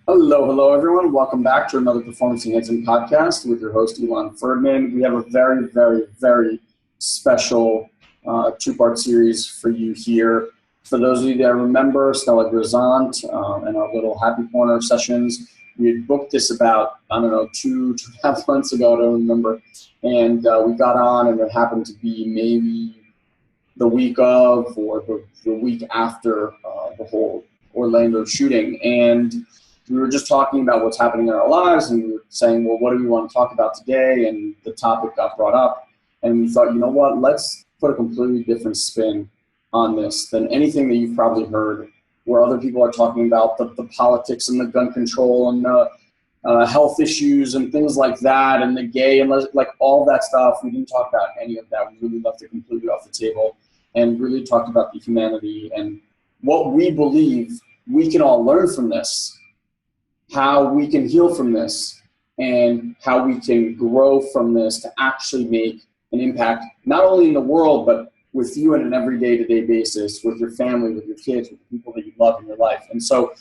Hello, everyone. Welcome back to another Performance Enhancing podcast with your host, Elon Ferdman. We have a very special two-part series for you here. For those of you that remember Stella Grisant and our little Happy Corner sessions, we had booked this about, two and a half months ago, I don't remember. And we got on, and it happened to be maybe the week of or the week after the whole Orlando shooting. And we were just talking about what's happening in our lives, and we were saying, well, what do we want to talk about today? And the topic got brought up, and we thought, you know what, let's put a completely different spin on this than anything that you've probably heard, where other people are talking about the politics and the gun control and the health issues and things like that, and the gay and like all that stuff. We didn't talk about any of that. We really left it completely off the table and really talked about the humanity and what we believe we can all learn from this, how we can heal from this, and how we can grow from this to actually make an impact, not only in the world, but with you on an every day-to-day basis, with your family, with your kids, with the people that you love in your life. And so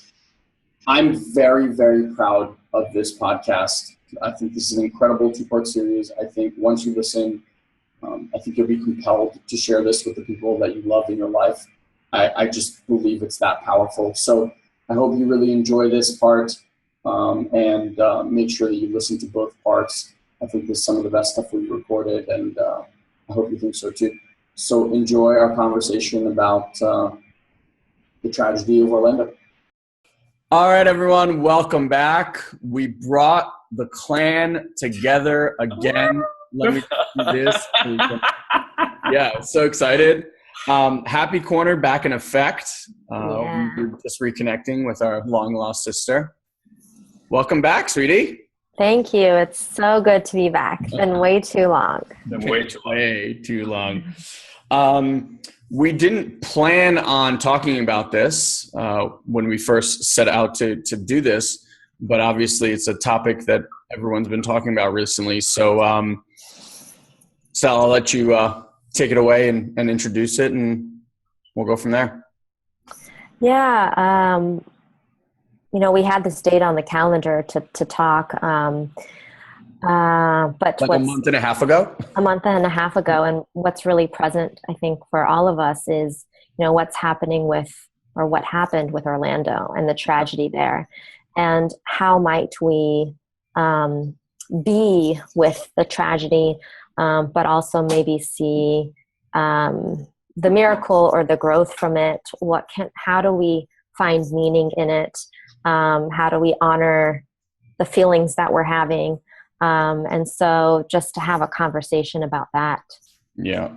I'm very proud of this podcast. I think this is an incredible two-part series. I think once you listen, I think you'll be compelled to share this with the people that you love in your life. I just believe it's that powerful. So I hope you really enjoy this part. And make sure that you listen to both parts. I think this is some of the best stuff we've recorded, and I hope you think so too. So enjoy our conversation about the tragedy of Orlando. All right, everyone, welcome back. We brought the clan together again. Let me do this. Yeah, so excited. Happy Corner back in effect. We were just reconnecting with our long-lost sister. Welcome back, sweetie. Thank you. It's so good to be back. It's been way too long. Way too long. We didn't plan on talking about this when we first set out to do this, but obviously it's a topic that everyone's been talking about recently. So, Sal, I'll let you take it away and introduce it, and we'll go from there. Yeah. We had this date on the calendar to talk, but like a month and a half ago? A month and a half ago. And what's really present, I think, for all of us is, what's happening with, or what happened with Orlando and the tragedy there. And how might we be with the tragedy, but also maybe see the miracle or the growth from it? How do we find meaning in it? How do we honor the feelings that we're having? And so just to have a conversation about that. Yeah.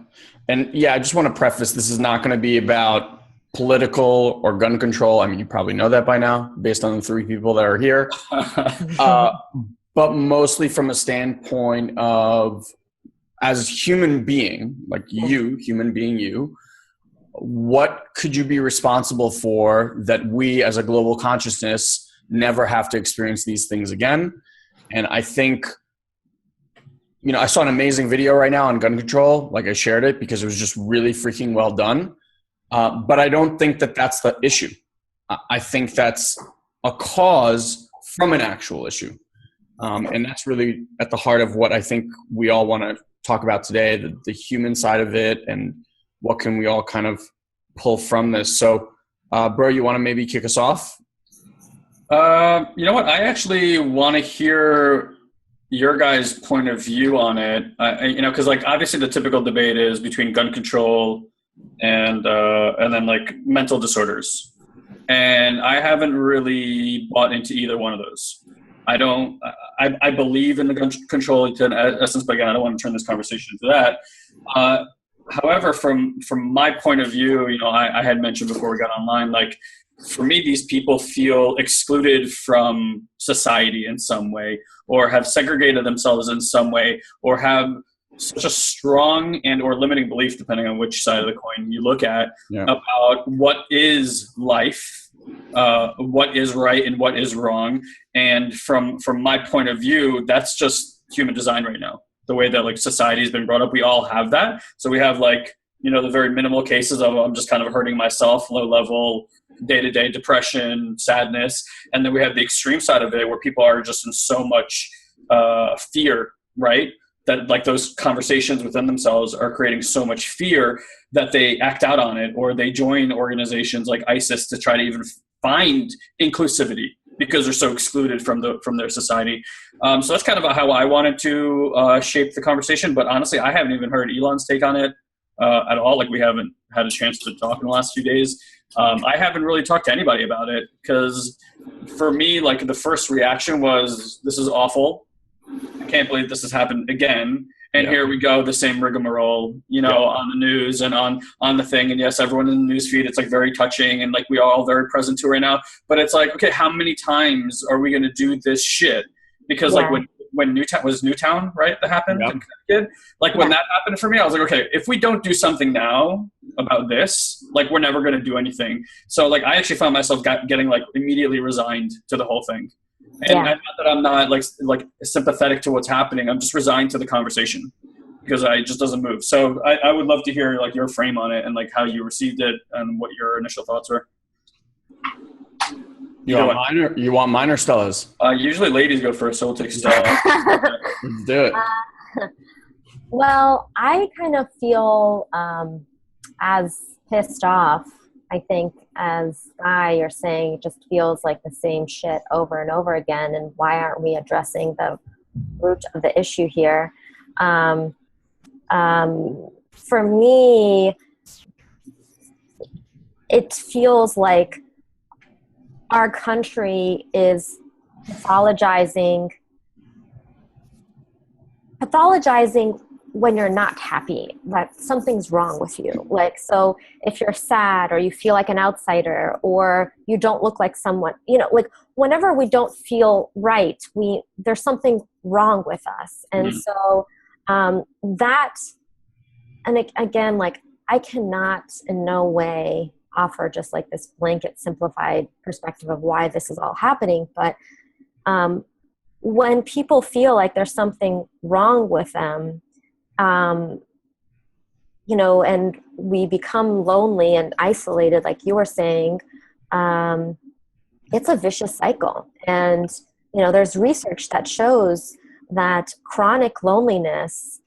And I just want to preface, this is not going to be about political or gun control. I mean, you probably know that by now based on the three people that are here. But mostly from a standpoint of, as a human being, like you, human being you, what could you be responsible for that we as a global consciousness never have to experience these things again? And I think, I saw an amazing video right now on gun control. Like, I shared it because it was just really freaking well done. But I don't think that that's the issue. I think that's a cause from an actual issue. And that's really at the heart of what I think we all want to talk about today, the human side of it, and what can we all kind of pull from this? So, bro, you want to maybe kick us off? You know what? I actually want to hear your guys' point of view on it. Because obviously the typical debate is between gun control and then like mental disorders, and I haven't really bought into either one of those. I believe in the gun control to an essence, but again, I don't want to turn this conversation into that. However, from my point of view, I had mentioned before we got online, like, for me, these people feel excluded from society in some way, or have segregated themselves in some way, or have such a strong and or limiting belief, depending on which side of the coin you look at, about what is life, what is right and what is wrong. And from my point of view, that's just human design right now. The way that like society has been brought up, we all have that. So we have like, the very minimal cases of I'm just kind of hurting myself, low level day-to-day depression, sadness. And then we have the extreme side of it where people are just in so much fear, right? That like those conversations within themselves are creating so much fear that they act out on it, or they join organizations like ISIS to try to even find inclusivity because they're so excluded from their society. So that's kind of how I wanted to shape the conversation. But honestly, I haven't even heard Elon's take on it at all. Like we haven't had a chance to talk in the last few days. I haven't really talked to anybody about it because for me, like the first reaction was, this is awful. I can't believe this has happened again. And here we go, the same rigmarole, on the news and on the thing. And yes, everyone in the news feed, it's like very touching and like we are all very present to right now. But it's like, okay, how many times are we going to do this shit? Because like when Newtown, right, that happened in Connecticut? Like when that happened for me, I was like, okay, if we don't do something now about this, like we're never going to do anything. So like I actually found myself getting like immediately resigned to the whole thing. And not that I'm not like sympathetic to what's happening. I'm just resigned to the conversation because it just doesn't move. So I would love to hear like your frame on it and like how you received it and what your initial thoughts were. You want mine or Stella's? Usually ladies go first, so we'll take Stella. Let's do it. Well, I kind of feel as pissed off, I think, as Guy, you're saying, it just feels like the same shit over and over again. And why aren't we addressing the root of the issue here? For me, it feels like our country is pathologizing when you're not happy, that something's wrong with you. Like, so if you're sad or you feel like an outsider or you don't look like someone, like whenever we don't feel right, there's something wrong with us. And so that, and again, like I cannot in no way offer just like this blanket simplified perspective of why this is all happening. But when people feel like there's something wrong with them, and we become lonely and isolated, like you were saying, it's a vicious cycle. And, there's research that shows that chronic loneliness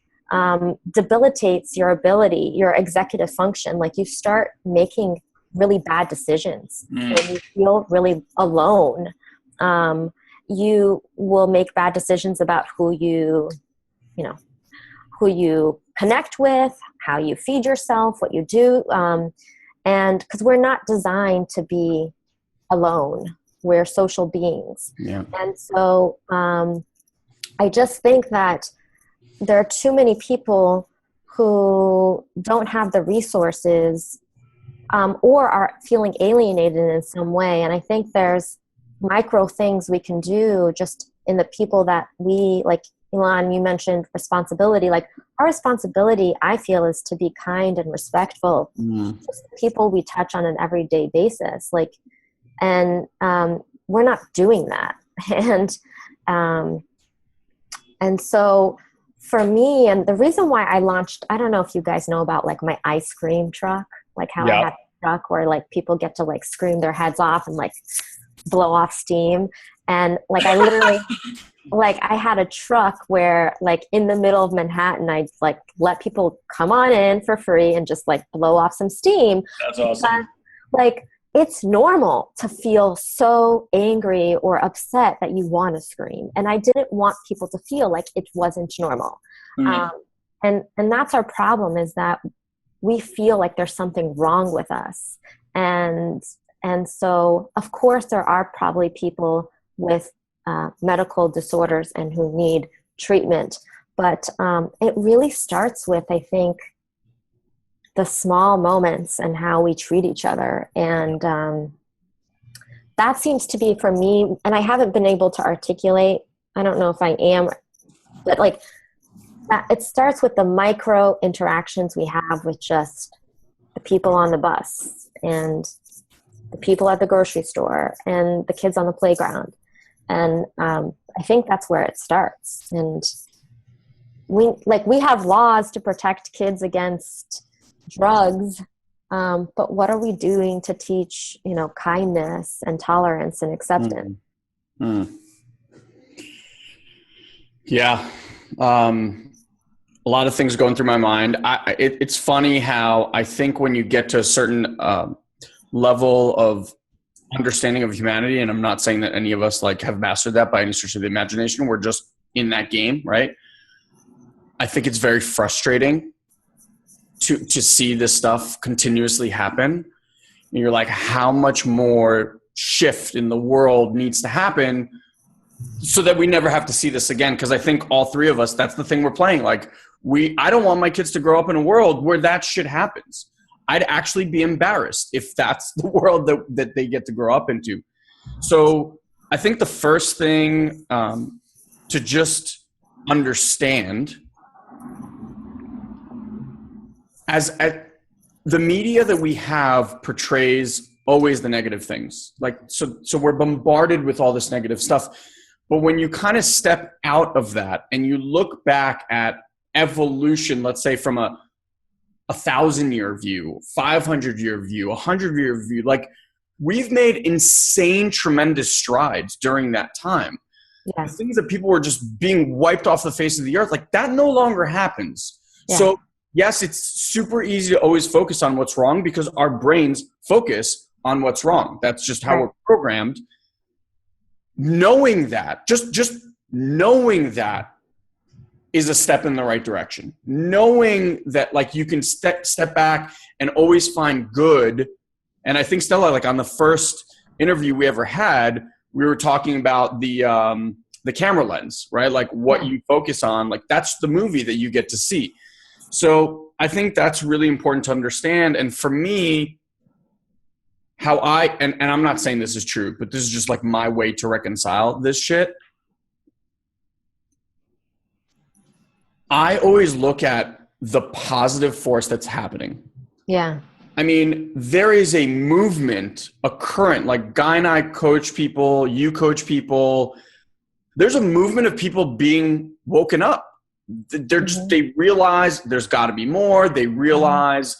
debilitates your ability, your executive function. Like you start making really bad decisions and you feel really alone. You will make bad decisions about who you connect with, how you feed yourself, what you do. And because we're not designed to be alone, we're social beings. Yeah. And so I just think that there are too many people who don't have the resources or are feeling alienated in some way. And I think there's micro things we can do just in the people that we, like Elon, you mentioned responsibility. Like our responsibility, I feel, is to be kind and respectful to people we touch on an everyday basis. Like, and we're not doing that. And so for me, and the reason why I launched, I don't know if you guys know about like my ice cream truck, like how I had a truck where like people get to like scream their heads off and like blow off steam. And like I literally like I had a truck where like in the middle of Manhattan, I'd like let people come on in for free and just like blow off some steam. That's awesome. But, like it's normal to feel so angry or upset that you want to scream. And I didn't want people to feel like it wasn't normal. And that's our problem, is that we feel like there's something wrong with us. And so of course there are probably people with medical disorders and who need treatment. But it really starts with, I think, the small moments and how we treat each other. And that seems to be, for me, and I haven't been able to articulate, I don't know if I am, but like it starts with the micro interactions we have with just the people on the bus and the people at the grocery store and the kids on the playground. And I think that's where it starts. And we have laws to protect kids against drugs, But what are we doing to teach, kindness and tolerance and acceptance? Yeah. A lot of things going through my mind. It's funny how I think when you get to a certain level of understanding of humanity, and I'm not saying that any of us like have mastered that by any stretch of the imagination, we're just in that game, right? I think it's very frustrating to see this stuff continuously happen. And you're like, how much more shift in the world needs to happen so that we never have to see this again? Because I think all three of us, that's the thing we're playing. Like, I don't want my kids to grow up in a world where that shit happens. I'd actually be embarrassed if that's the world that they get to grow up into. So I think the first thing to just understand, as the media that we have portrays always the negative things. Like, so we're bombarded with all this negative stuff. But when you kind of step out of that and you look back at evolution, let's say from a 1,000-year view, 500-year view, 100-year view, like, we've made insane, tremendous strides during that time. Yeah. The things that people were just being wiped off the face of the earth, like, that no longer happens. Yeah. So yes, it's super easy to always focus on what's wrong because our brains focus on what's wrong. That's just how we're programmed. Knowing that, just knowing that is a step in the right direction. Knowing that, like, you can step back and always find good. And I think, Stella, like, on the first interview we ever had, we were talking about the camera lens, right? Like, what you focus on, like, that's the movie that you get to see. So I think that's really important to understand. And for me, how and I'm not saying this is true, but this is just like my way to reconcile this shit. I always look at the positive force that's happening. Yeah. I mean, there is a movement, a current, like, Guy and I coach people, you coach people. There's a movement of people being woken up. They're just, they realize there's got to be more. They realize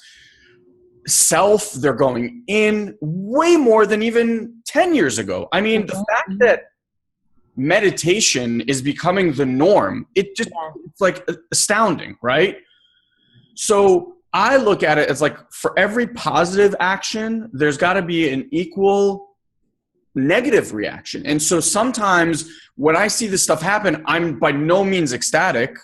they're going in way more than even 10 years ago. I mean, the fact that meditation is becoming the norm, it's like astounding, right? So I look at it as, like, for every positive action, there's got to be an equal negative reaction. And so sometimes when I see this stuff happen, I'm by no means ecstatic,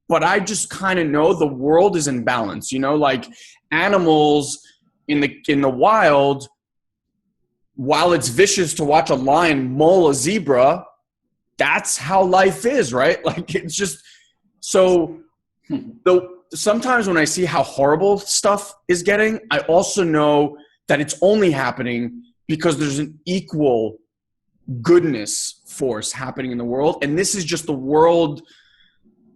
but I just kind of know the world is in balance. Like, animals in the wild, while it's vicious to watch a lion maul a zebra, that's how life is, right? Like, it's just so. Sometimes when I see how horrible stuff is getting, I also know that it's only happening because there's an equal goodness force happening in the world. And this is just the world,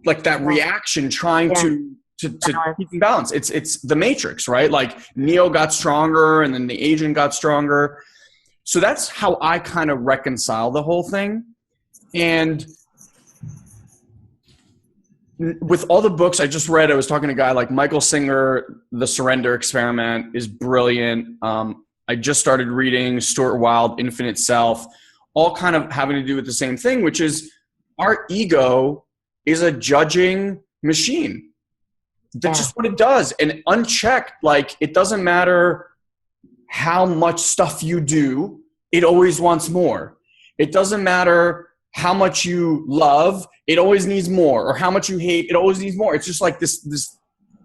like, that reaction trying to keep in balance. It's the Matrix, right? Like, Neo got stronger and then the agent got stronger. So that's how I kind of reconcile the whole thing. And with all the books I just read, I was talking to a guy like Michael Singer, The Surrender Experiment is brilliant. I just started reading Stuart Wilde, Infinite Self, all kind of having to do with the same thing, which is our ego is a judging machine. That's just what it does. And unchecked, like, it doesn't matter how much stuff you do, it always wants more. It doesn't matter how much you love, it always needs more. Or how much you hate, it always needs more. It's just like this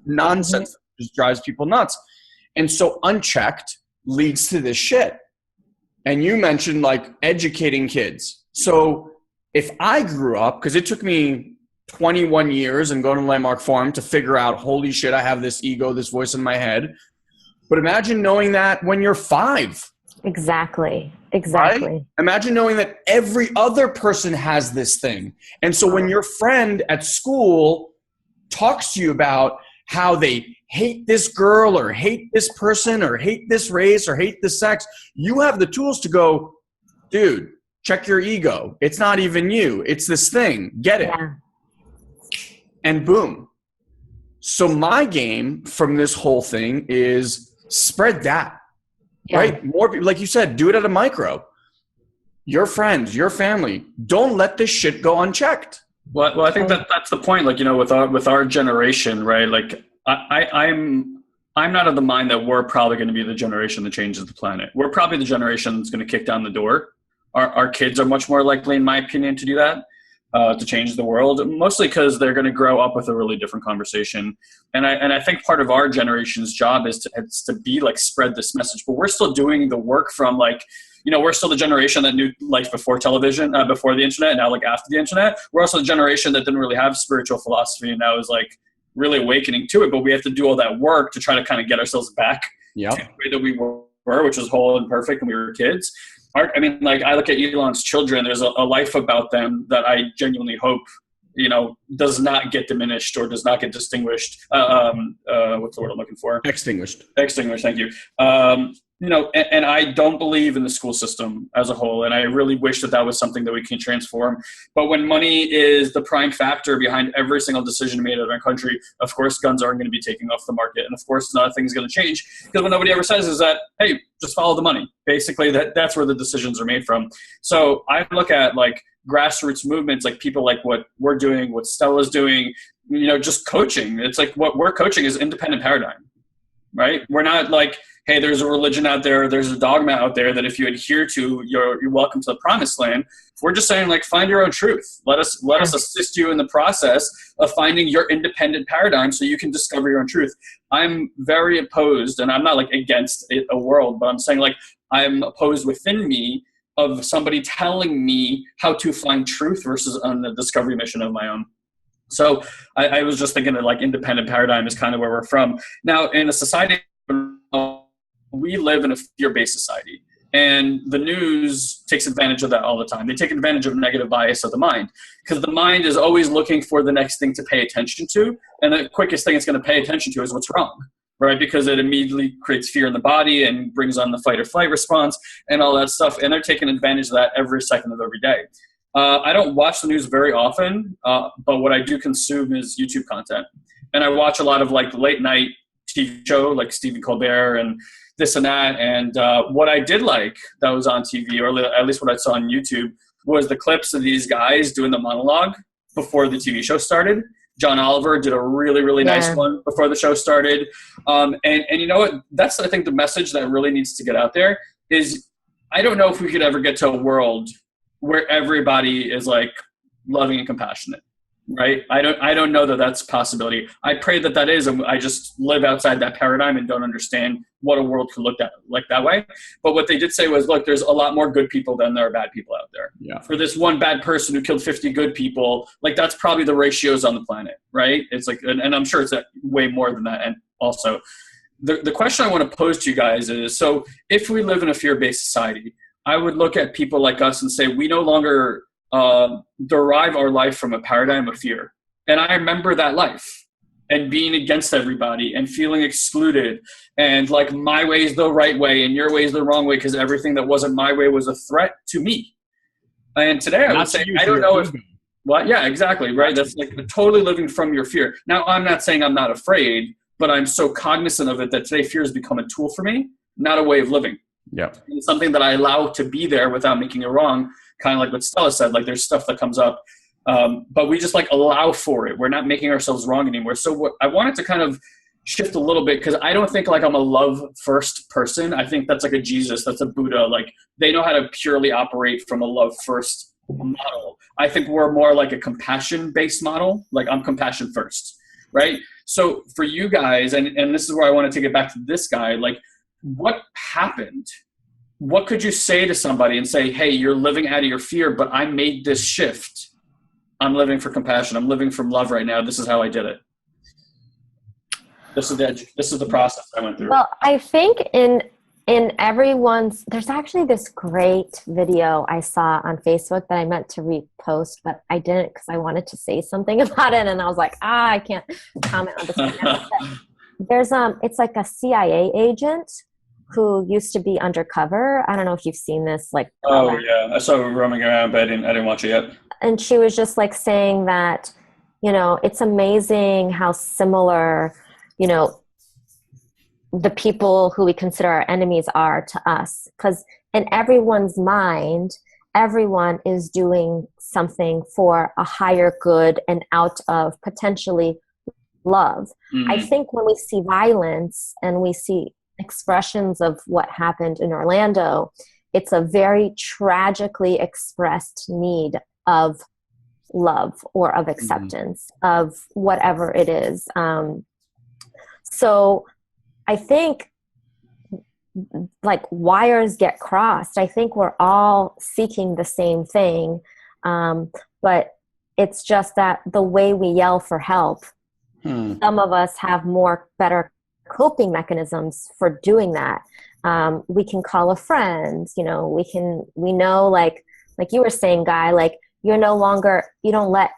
nonsense that just drives people nuts. And so unchecked leads to this shit. And you mentioned, like, educating kids. So if I grew up, because it took me 21 years and going to Landmark Forum to figure out, holy shit, I have this ego, this voice in my head. But imagine knowing that when you're 5. Exactly. Right? Imagine knowing that every other person has this thing. And so when your friend at school talks to you about how they hate this girl or hate this person or hate this race or hate this sex, you have the tools to go, dude, check your ego. It's not even you. It's this thing. Get it. Yeah. And boom. So my game from this whole thing is Spread that, Yeah. right? More people, like you said, do it at a micro. Your friends, your family, don't let this shit go unchecked. Well, I think that's the point. Like, with our generation, right? Like, I'm not of the mind that we're probably going to be the generation that changes the planet. We're probably the generation that's going to kick down the door. Our kids are much more likely, in my opinion, to do that, to change the world. Mostly because they're going to grow up with a really different conversation. And I think part of our generation's job is to be like spread this message. But we're still doing the work from like. We're still the generation that knew life before television, before the internet, and now like after the internet. We're also the generation that didn't really have spiritual philosophy, and now is like really awakening to it. But we have to do all that work to try to kind of get ourselves back to the way that we were, which was whole and perfect when we were kids. I look at Elon's children. There's a life about them that I genuinely hope, does not get diminished or does not get distinguished. What's the word I'm looking for? Extinguished. Thank you. And I don't believe in the school system as a whole, and I really wish that was something that we can transform. But when money is the prime factor behind every single decision made in our country, of course, guns aren't going to be taking off the market, and of course, nothing is going to change, because what nobody ever says is that, hey, just follow the money. Basically, that's where the decisions are made from. So I look at like grassroots movements, like people like what we're doing, what Stella's doing, just coaching. It's like what we're coaching is independent paradigm, right? We're not like, hey, there's a religion out there, there's a dogma out there that if you adhere to, you're welcome to the promised land. We're just saying, like, find your own truth. Let us assist you in the process of finding your independent paradigm so you can discover your own truth. I'm very opposed, and I'm not like against a world, but I'm saying like I'm opposed within me of somebody telling me how to find truth versus on the discovery mission of my own. So I was just thinking that like independent paradigm is kind of where we're from. Now, in a society, we live in a fear-based society, and the news takes advantage of that all the time. They take advantage of negative bias of the mind, because the mind is always looking for the next thing to pay attention to, and the quickest thing it's going to pay attention to is what's wrong, right? Because it immediately creates fear in the body and brings on the fight or flight response and all that stuff, and they're taking advantage of that every second of every day. I don't watch the news very often, but what I do consume is YouTube content, and I watch a lot of like late night TV show like Stephen Colbert and this and that. And what I did like that was on TV, or at least what I saw on YouTube, was the clips of these guys doing the monologue before the TV show started. John Oliver did a really, really nice one before the show started. And you know what? That's, I think, the message that really needs to get out there is I don't know if we could ever get to a world where everybody is like loving and compassionate. Right? I don't know that that's a possibility. I pray that is, and I just live outside that paradigm and don't understand what a world could look at like that way. But what they did say was, look, there's a lot more good people than there are bad people out there. Yeah. For this one bad person who killed 50 good people, like that's probably the ratios on the planet, right? It's like, and I'm sure it's way more than that. And also, the question I want to pose to you guys is, so if we live in a fear-based society, I would look at people like us and say, we no longer derive our life from a paradigm of fear. And I remember that life and being against everybody and feeling excluded and like my way is the right way and your way is the wrong way because everything that wasn't my way was a threat to me. And today I would say, I don't know if, well, yeah, exactly. Right. That's like totally living from your fear. Now, I'm not saying I'm not afraid, but I'm so cognizant of it that today fear has become a tool for me, not a way of living. Yeah. It's something that I allow to be there without making it wrong. Kind of like what Stella said, like there's stuff that comes up, but we just like allow for it. We're not making ourselves wrong anymore. So what I wanted to kind of shift a little bit, because I don't think like I'm a love first person. I think that's like a Jesus, that's a Buddha. Like they know how to purely operate from a love first model. I think we're more like a compassion based model. Like I'm compassion first, right? So for you guys, and this is where I want to take it back to this guy, like what happened? What could you say to somebody and say, hey, you're living out of your fear, but I made this shift. I'm living for compassion. I'm living from love right now. This is how I did it. This is the process I went through. Well, I think in everyone's, there's actually this great video I saw on Facebook that I meant to repost, but I didn't because I wanted to say something about it. And I was like, I can't comment on this right now. There's, it's like a CIA agent who used to be undercover. I don't know if you've seen this. Like, oh yeah, I saw her roaming around, but I didn't watch it yet. And she was just like saying that, you know, it's amazing how similar, you know, the people who we consider our enemies are to us. Because in everyone's mind, everyone is doing something for a higher good and out of potentially love. I think when we see violence and we see expressions of what happened in Orlando, it's a very tragically expressed need of love or of acceptance of whatever it is. So I think like wires get crossed. I think we're all seeking the same thing. But it's just that the way we yell for help, some of us have better coping mechanisms for doing that. We can call a friend, you know, we know like you were saying, Guy, like you don't let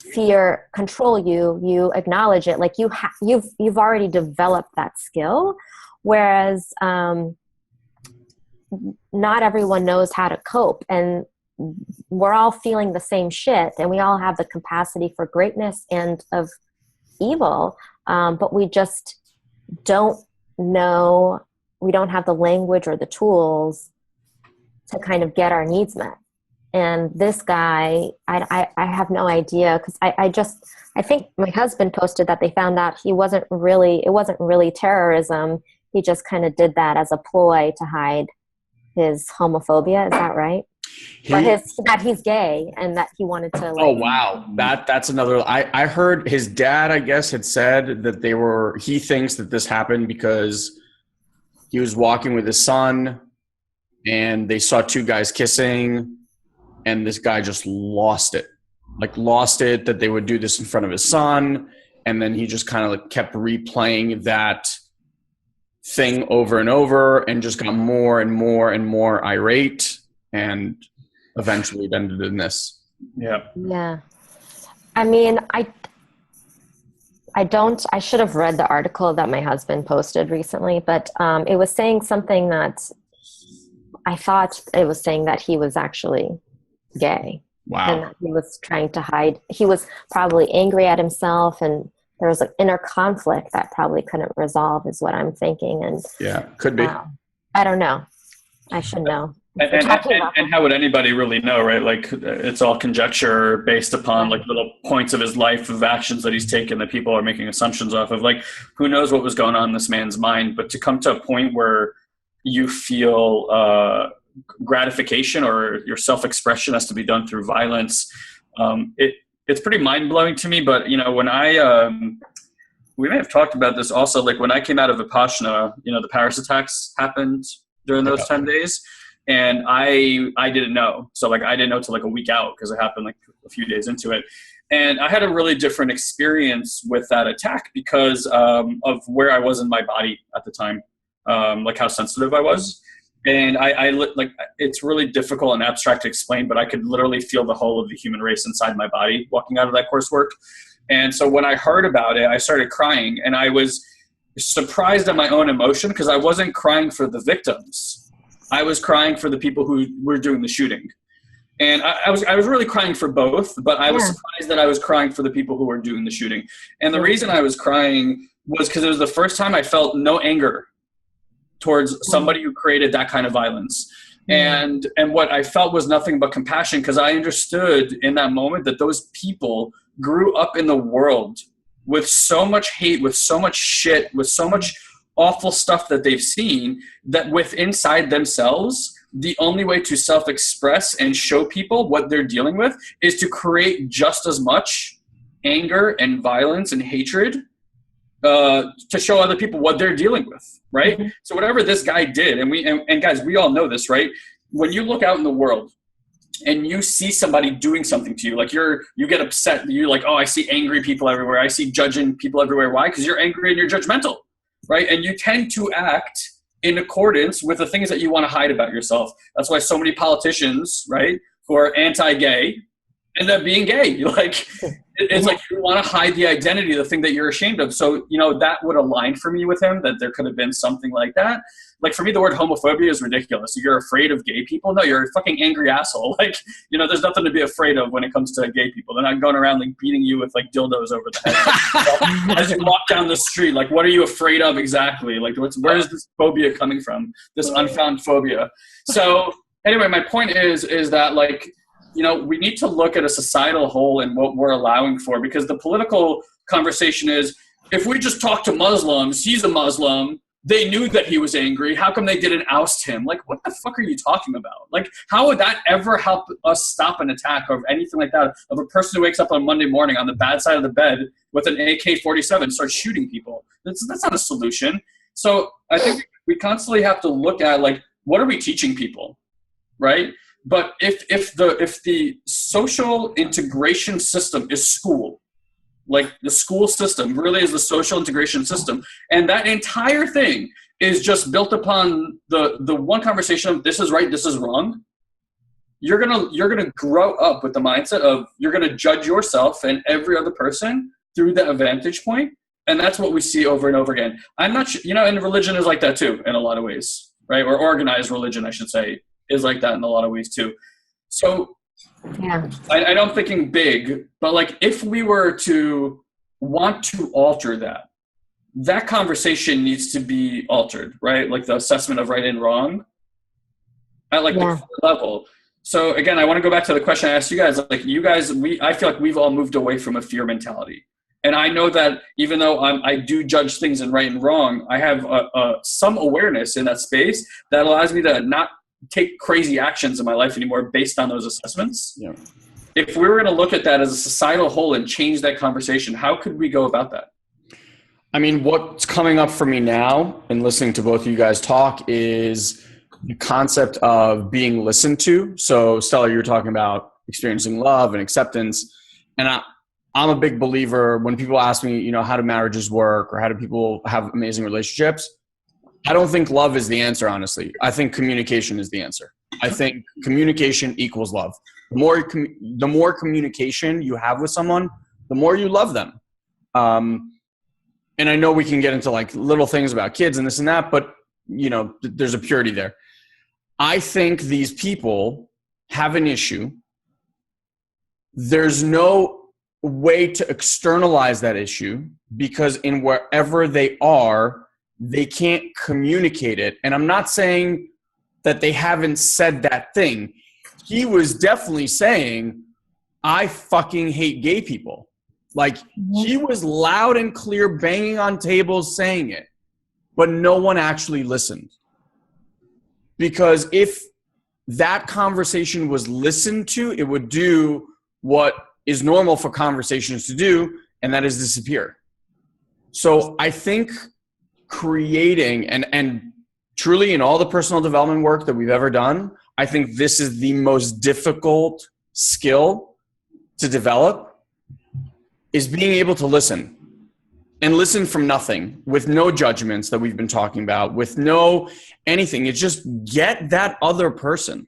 fear control you, you acknowledge it. Like you've already developed that skill. Whereas, not everyone knows how to cope, and we're all feeling the same shit, and we all have the capacity for greatness and of evil. But we just don't know, we don't have the language or the tools to kind of get our needs met. And this guy, I have no idea, because I think my husband posted that they found out it wasn't really terrorism. He just kind of did that as a ploy to hide his homophobia. Is that right? That he's gay and that he wanted to. Like, oh wow, that's another. I heard his dad, I guess, had said that he thinks that this happened because he was walking with his son and they saw two guys kissing, and this guy just lost it. That they would do this in front of his son, and then he just kind of like kept replaying that thing over and over and just got more and more and more irate, and eventually it ended in this. Yeah. I mean, I should have read the article that my husband posted recently, but it was saying something that I thought it was saying that he was actually gay. Wow. And that he was trying to hide. He was probably angry at himself, and there was an inner conflict that probably couldn't resolve, is what I'm thinking. And yeah, could be. I don't know. I should know. And how would anybody really know, right? Like it's all conjecture based upon like little points of his life, of actions that he's taken that people are making assumptions off of. Like who knows what was going on in this man's mind? But to come to a point where you feel gratification or your self-expression has to be done through violence, it's pretty mind-blowing to me. But you know, when we may have talked about this also, like when I came out of Vipassana, you know, the Paris attacks happened during those 10 days, and I didn't know. So like I didn't know till like a week out, because it happened like a few days into it. And I had a really different experience with that attack because of where I was in my body at the time, like how sensitive I was. And I like, it's really difficult and abstract to explain, but I could literally feel the whole of the human race inside my body walking out of that coursework. And so when I heard about it, I started crying, and I was surprised at my own emotion, because I wasn't crying for the victims. I was crying for the people who were doing the shooting. And I was really crying for both, but I was surprised that I was crying for the people who were doing the shooting. And the reason I was crying was because it was the first time I felt no anger towards somebody who created that kind of violence. And what I felt was nothing but compassion, because I understood in that moment that those people grew up in the world with so much hate, with so much shit, with so much awful stuff that they've seen, that with inside themselves, the only way to self-express and show people what they're dealing with is to create just as much anger and violence and hatred to show other people what they're dealing with, right? Mm-hmm. So whatever this guy did, and guys, we all know this, right? When you look out in the world and you see somebody doing something to you, like you get upset, you're like, oh, I see angry people everywhere, I see judging people everywhere. Why? Because you're angry and you're judgmental, right? And you tend to act in accordance with the things that you want to hide about yourself. That's why so many politicians, right, who are anti-gay end up being gay. Like, It's like you want to hide the identity, the thing that you're ashamed of. So, that would align for me with him, that there could have been something like that. Like for me, the word homophobia is ridiculous. You're afraid of gay people? No, you're a fucking angry asshole. Like, there's nothing to be afraid of when it comes to gay people. They're not going around like beating you with like dildos over the head. As you walk down the street, like, what are you afraid of exactly? Like, where is this phobia coming from? This unfound phobia. So anyway, my point is that like, we need to look at a societal whole and what we're allowing for, because the political conversation is, if we just talk to Muslims, he's a Muslim, they knew that he was angry, how come they didn't oust him? Like, what the fuck are you talking about? Like, how would that ever help us stop an attack or anything like that of a person who wakes up on Monday morning on the bad side of the bed with an AK-47 and starts shooting people? That's not a solution. So I think we constantly have to look at, like, what are we teaching people, right? But if the social integration system is school, like the school system really is the social integration system, and that entire thing is just built upon the one conversation of this is right, this is wrong, you're gonna grow up with the mindset of you're gonna judge yourself and every other person through that vantage point, and that's what we see over and over again. I'm not sure, and religion is like that too in a lot of ways, right? Or organized religion, I should say, is like that in a lot of ways too. So Yeah. I know I'm thinking big, but like if we were to want to alter that conversation needs to be altered, right? Like the assessment of right and wrong at like the level. So again, I want to go back to the question I asked you guys. Like you guys, I feel like we've all moved away from a fear mentality. And I know that even though I do judge things in right and wrong, I have some awareness in that space that allows me to not take crazy actions in my life anymore based on those assessments. Yeah. If we were going to look at that as a societal whole and change that conversation, how could we go about that? I mean, what's coming up for me now and listening to both of you guys talk is the concept of being listened to. So Stella, you're talking about experiencing love and acceptance. And I'm a big believer when people ask me, how do marriages work or how do people have amazing relationships? I don't think love is the answer, honestly. I think communication is the answer. I think communication equals love. The more communication you have with someone, the more you love them. And I know we can get into like little things about kids and this and that, but there's a purity there. I think these people have an issue. There's no way to externalize that issue because in wherever they are, they can't communicate it. And I'm not saying that they haven't said that thing. He was definitely saying, I fucking hate gay people. Like he was loud and clear, banging on tables saying it, but no one actually listened. Because if that conversation was listened to, it would do what is normal for conversations to do, and that is disappear. So I think creating and truly in all the personal development work that we've ever done, I think this is the most difficult skill to develop is being able to listen and listen from nothing with no judgments that we've been talking about, with no anything. It's just get that other person.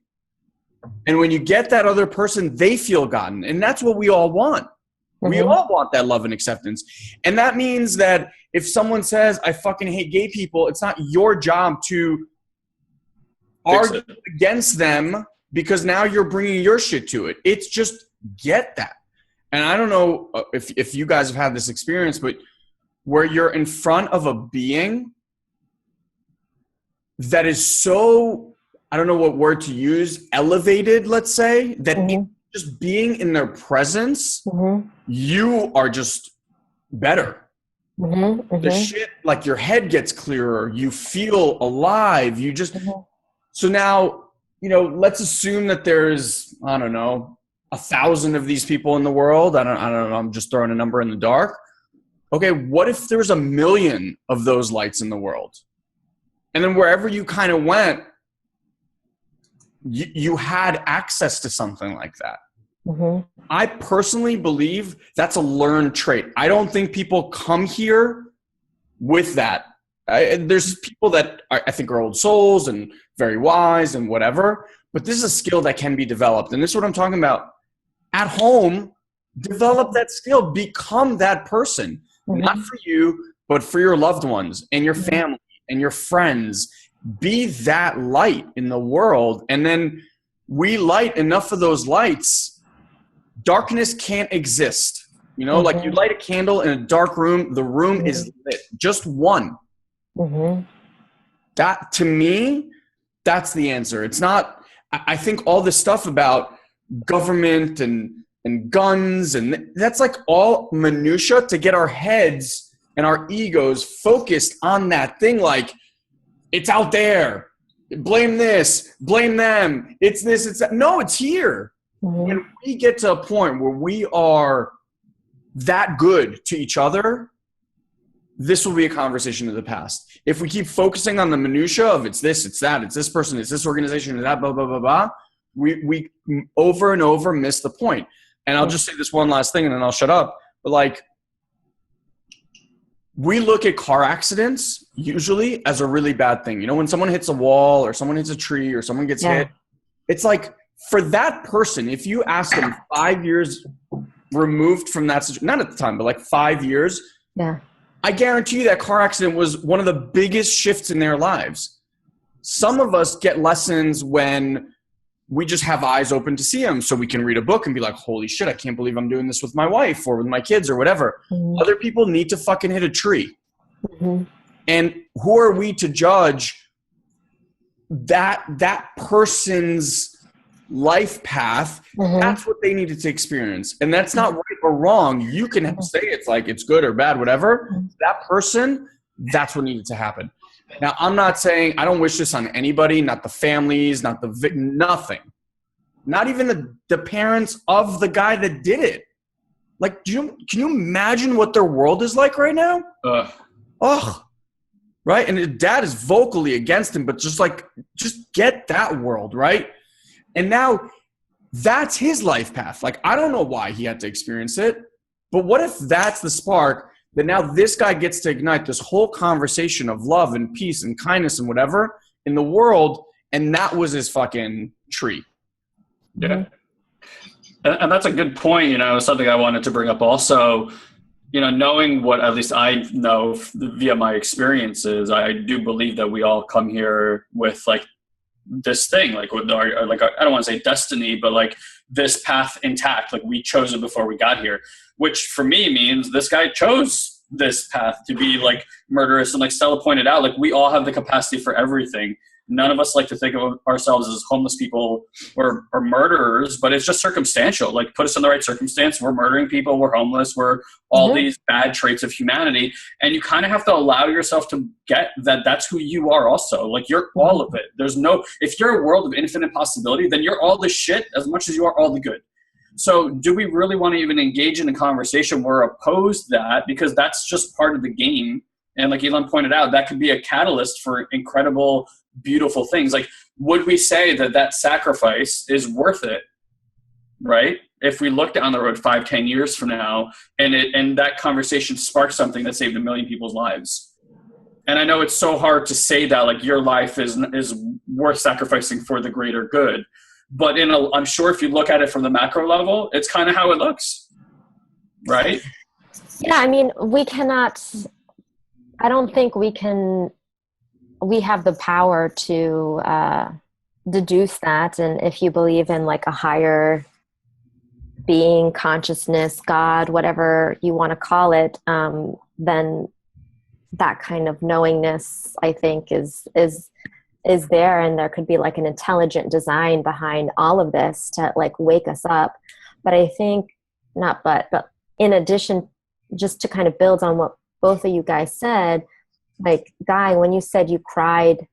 And when you get that other person, they feel gotten. And that's what we all want. Mm-hmm. We all want that love and acceptance. And that means that if someone says, I fucking hate gay people, it's not your job to argue against them because now you're bringing your shit to it. It's just get that. And I don't know if you guys have had this experience, but where you're in front of a being that is so, I don't know what word to use, elevated, let's say, that just being in their presence, you are just better. The shit, like your head gets clearer, you feel alive, you just, so now, let's assume that there's, I don't know, 1,000 of these people in the world. I don't know, I'm just throwing a number in the dark. Okay, what if there's 1 million of those lights in the world? And then wherever you kind of went, you had access to something like that. I personally believe that's a learned trait. I don't think people come here with that. There's people that I think are old souls and very wise and whatever, but this is a skill that can be developed. And this is what I'm talking about. At home, Develop that skill. Become that person. Not for you, but for your loved ones and your family and your friends. Be that light in the world. And then we light enough of those lights, darkness can't exist. You know, like you light a candle in a dark room, the room is lit. Just one. That, to me, that's the answer. It's not, I think all this stuff about government and guns, and that's like all minutia to get our heads and our egos focused on that thing. Like, it's out there. Blame this, blame them. It's this, it's that. No, it's here. When we get to a point where we are that good to each other, this will be a conversation of the past. If we keep focusing on the minutia of it's this, it's that, it's this person, it's this organization, it's that, blah, blah, blah, blah, we over and over miss the point. And I'll just say this one last thing and then I'll shut up. But like, we look at car accidents usually as a really bad thing. You know, when someone hits a wall or someone hits a tree or someone gets hit, it's like, for that person, if you ask them 5 years removed from that situation, not at the time, but like 5 years, I guarantee you that car accident was one of the biggest shifts in their lives. Some of us get lessons when we just have eyes open to see them, so we can read a book and be like, holy shit, I can't believe I'm doing this with my wife or with my kids or whatever. Other people need to fucking hit a tree. And who are we to judge that person's life path? That's what they needed to experience. And that's not right or wrong. You can say it's like it's good or bad, whatever. That person, that's what needed to happen. Now, I'm not saying, I don't wish this on anybody, not the families, not the nothing. Not even the parents of the guy that did it. Like, can you imagine what their world is like right now? Right? And his dad is vocally against him, but just get that world, right? And now that's his life path. Like, I don't know why he had to experience it, but what if that's the spark that now this guy gets to ignite this whole conversation of love and peace and kindness and whatever in the world, and that was his fucking tree. Yeah. And that's a good point, you know, something I wanted to bring up also. You know, knowing what at least I know via my experiences, I do believe that we all come here with like this thing, like with our, like, I don't want to say destiny, but like this path intact. Like, we chose it before we got here, which for me means this guy chose this path to be like murderous. And like Stella pointed out, like, we all have the capacity for everything. None of us like to think of ourselves as homeless people or murderers, but it's just circumstantial. Like, put us in the right circumstance. We're murdering people. We're homeless. We're all these bad traits of humanity. And you kind of have to allow yourself to get that that's who you are also. Like, you're all of it. There's no, if you're a world of infinite possibility, then you're all the shit as much as you are all the good. So do we really want to even engage in a conversation? We're opposed that because that's just part of the game. And like Elon pointed out, that could be a catalyst for incredible, beautiful things. Like, would we say that sacrifice is worth it? Right? If we look down the road 5-10 years from now and that conversation sparked something that saved 1 million people's lives. And I know it's so hard to say that, like, your life is worth sacrificing for the greater good. But I'm sure if you look at it from the macro level, it's kind of how it looks. Right? Yeah, I mean, I don't think we have the power to deduce that. And if you believe in like a higher being, consciousness, God, whatever you want to call it, then that kind of knowingness, I think, is there. And there could be like an intelligent design behind all of this to like wake us up. But I think but in addition, just to kind of build on what both of you guys said, like, Guy, when you said you cried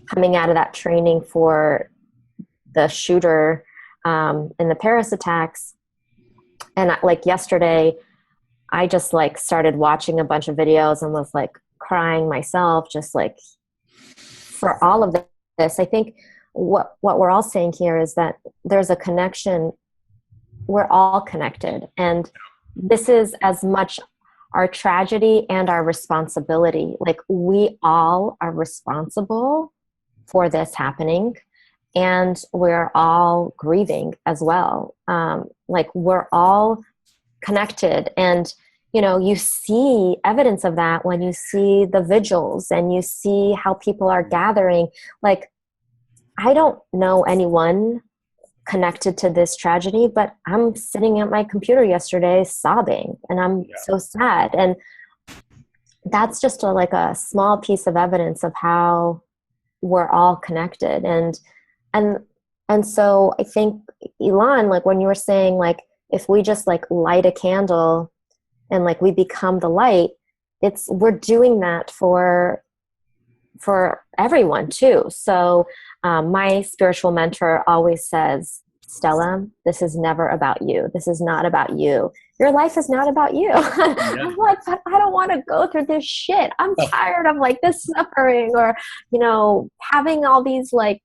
coming out of that training for the shooter in the Paris attacks, and like yesterday, I just like started watching a bunch of videos and was like crying myself, just like for all of this. I think what we're all saying here is that there's a connection. We're all connected, and this is as much our tragedy and our responsibility. Like, we all are responsible for this happening, and we're all grieving as well. Like, we're all connected. And, you know, you see evidence of that when you see the vigils and you see how people are gathering. Like, I don't know anyone connected to this tragedy, but I'm sitting at my computer yesterday sobbing, and I'm so sad. And that's just like a small piece of evidence of how we're all connected. And so I think, Elon, like when you were saying, like, if we just like light a candle and like we become the light, we're doing that for everyone too. So my spiritual mentor always says, Stella, this is never about you. This is not about you. Your life is not about you. I'm like, but I don't want to go through this shit. I'm tired of like this suffering, or, you know, having all these like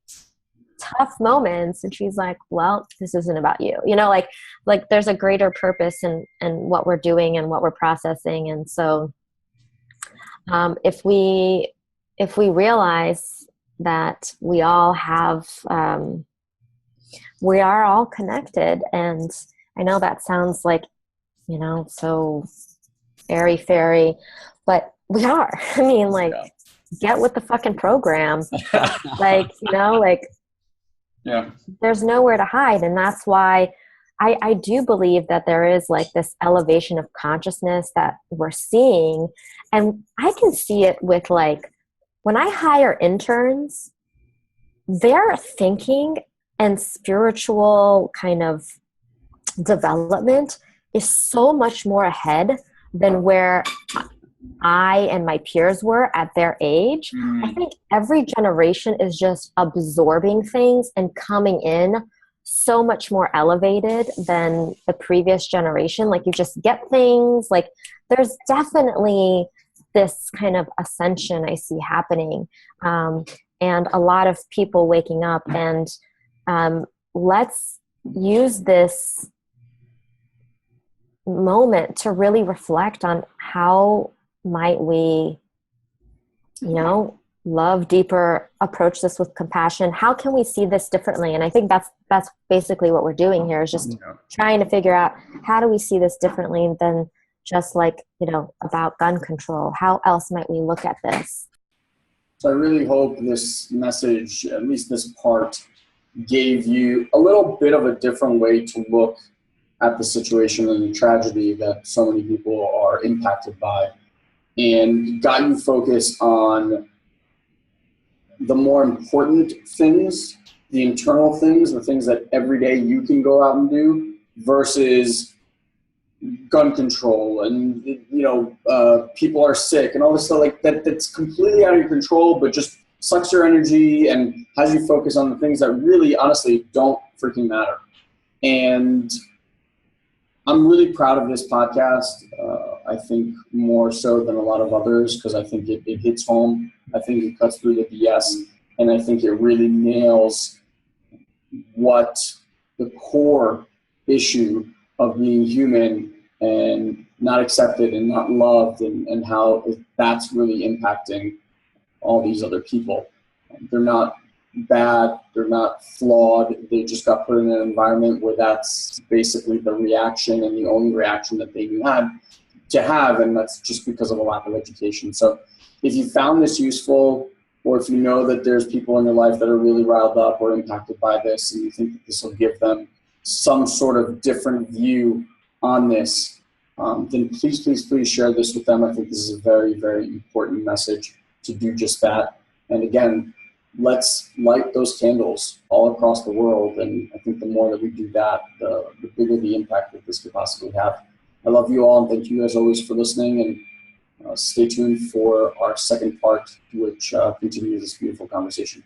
tough moments. And she's like, well, this isn't about you. You know, like there's a greater purpose in what we're doing and what we're processing. And so if we realize that we all have, we are all connected. And I know that sounds like, you know, so airy fairy, but we are. I mean, like, get with the fucking program. Like, you know, like, there's nowhere to hide. And that's why I do believe that there is like this elevation of consciousness that we're seeing. And I can see it with like, when I hire interns, their thinking and spiritual kind of development is so much more ahead than where I and my peers were at their age. I think every generation is just absorbing things and coming in so much more elevated than the previous generation. Like, you just get things, like there's definitely this kind of ascension I see happening. And a lot of people waking up, and let's use this moment to really reflect on how might we, you know, love deeper, approach this with compassion. How can we see this differently? And I think that's basically what we're doing here, is just trying to figure out, how do we see this differently than just like, you know, about gun control? How else might we look at this? So I really hope this message, at least this part, gave you a little bit of a different way to look at the situation and the tragedy that so many people are impacted by, and got you focused on the more important things, the internal things, the things that every day you can go out and do, versus gun control and, you know, people are sick and all this stuff like that. That's completely out of your control, but just sucks your energy and has you focus on the things that really, honestly, don't freaking matter. And I'm really proud of this podcast. I think more so than a lot of others, because I think it hits home. I think it cuts through the BS, and I think it really nails what the core issue of being human and not accepted and not loved, and how that's really impacting all these other people. They're not bad, they're not flawed, they just got put in an environment where that's basically the reaction and the only reaction that they had to have, and that's just because of a lack of education. So if you found this useful, or if you know that there's people in your life that are really riled up or impacted by this, and you think that this will give them some sort of different view on this, then please, please, please share this with them. I think this is a very, very important message to do just that. And again, let's light those candles all across the world. And I think the more that we do that, the bigger the impact that this could possibly have. I love you all, and thank you as always for listening. And stay tuned for our second part, which continues this beautiful conversation.